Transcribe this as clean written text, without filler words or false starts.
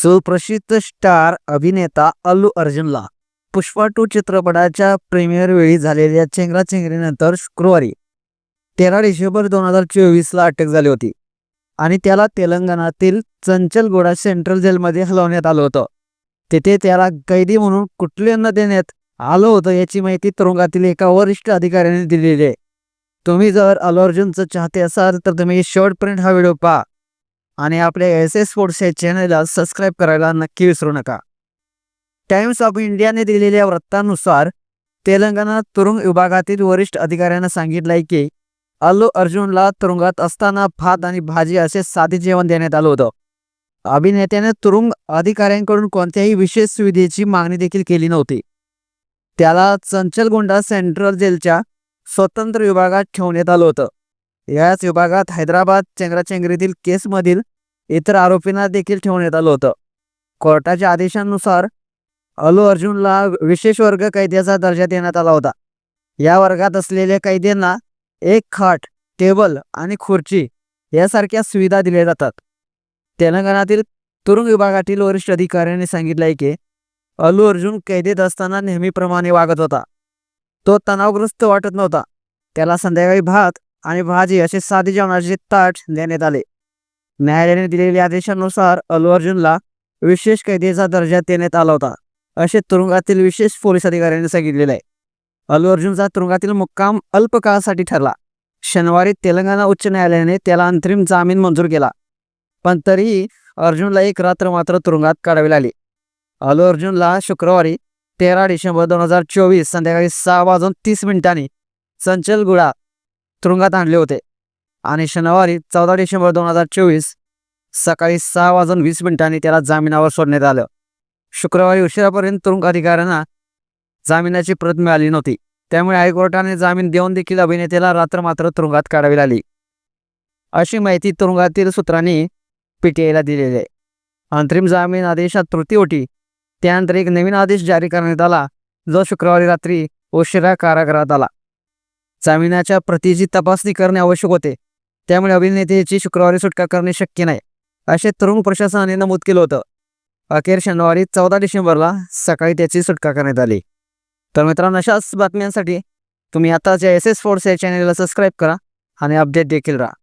सुप्रसिद्ध स्टार अभिनेता अल्लू अर्जुनला पुष्पा 2 चित्रपटाच्या प्रीमियर वेळी झालेल्या चेंगराचेंगरीनंतर शुक्रवारी 13 डिसेंबर 2024ला अटक झाली होती आणि त्याला तेलंगणातील चंचलगोडा सेंट्रल जेलमध्ये हलवण्यात आलं होतं. तेथे त्याला कैदी म्हणून कुटुंबांना देण्यात आलं होतं याची माहिती तुरुंगातील एका वरिष्ठ अधिकाऱ्याने दिलेली आहे. तुम्ही जर अल्लू अर्जुनचं चाहते असाल तर तुम्ही शेवटपर्यंत हा व्हिडिओ पहा आणि आपल्या SS स्पोर्ट्स या चॅनलला सबस्क्राईब करायला नक्की विसरू नका. टाइम्स ऑफ इंडियाने दिलेल्या वृत्तानुसार तेलंगणा तुरुंग विभागातील वरिष्ठ अधिकाऱ्यांना सांगितलंय की अल्लू अर्जुनला तुरुंगात असताना भात आणि भाजी असे साधे जेवण देण्यात आलं होतं. अभिनेत्याने तुरुंग अधिकाऱ्यांकडून कोणत्याही विशेष सुविधेची मागणी देखील केली नव्हती. त्याला चंचलगोंडा सेंट्रल जेलच्या स्वतंत्र विभागात ठेवण्यात आलं होतं. याच विभागात हैदराबाद चेंगराचेंगरीतील केसमधील इतर आरोपींना देखील ठेवण्यात आलं होतं. कोर्टाच्या आदेशानुसार अल्लू अर्जुनला विशेष वर्ग कैद्याचा दर्जा देण्यात आला होता. या वर्गात असलेल्या कैद्यांना एक खाट, टेबल आणि खुर्ची यासारख्या सुविधा दिल्या जातात. तेलंगणातील तुरुंग विभागातील वरिष्ठ अधिकाऱ्यांनी सांगितलंय की अल्लू अर्जुन कैदेत असताना नेहमीप्रमाणे वागत होता. तो तणावग्रस्त वाटत नव्हता. त्याला संध्याकाळी भात आणि भाजी असे साधे जेवणाचे ताट देण्यात आले. न्यायालयाने दिलेल्या आदेशानुसार अल्लू अर्जुनला विशेष कैद्याचा दर्जा देण्यात आला होता असे तुरुंगातील विशेष पोलीस अधिकाऱ्यांनी सांगितलेले आहे. अल्लू अर्जुनचा तुरुंगातील मुक्काम अल्प काळासाठी ठरला. शनिवारी तेलंगणा उच्च न्यायालयाने त्याला अंतरिम जामीन मंजूर केला, पण तरीही अर्जुनला एक रात्र मात्र तुरुंगात काढावी लागली. अल्लू अर्जुनला शुक्रवारी 13 डिसेंबर 2024 संध्याकाळी 6:30 चंचलगुडा तुरुंगात आणले होते आणि शनिवारी 14 डिसेंबर 2024 सकाळी 6:20 त्याला जामिनावर सोडण्यात आलं. शुक्रवारी उशिरापर्यंत तुरुंग अधिकाऱ्यांना जामिनाची प्रत मिळाली नव्हती. त्यामुळे हायकोर्टाने जामीन देऊन देखील अभिनेत्याला रात्र मात्र तुरुंगात काढावी लागली अशी माहिती तुरुंगातील सूत्रांनी PTIला दिलेली आहे. अंतरिम जामीन आदेशात त्रुटी होती. त्यानंतर एक नवीन आदेश जारी करण्यात आला जो शुक्रवारी रात्री उशिरा कारागृहात आला. जामिनाच्या प्रतीची तपासणी करणे आवश्यक होते, त्यामुळे अभिनेत्याची शुक्रवारी सुटका करणे शक्य नाही असे तुरुंग प्रशासनाने नमूद केलं होतं. अखेर शनिवारी 14 डिसेंबरला सकाळी त्याची सुटका करण्यात आली. तर मित्रांनो, अशाच बातम्यांसाठी तुम्ही आताच्या SS स्पोर्ट्स या चॅनलला सबस्क्राईब करा आणि अपडेट देखील राहा.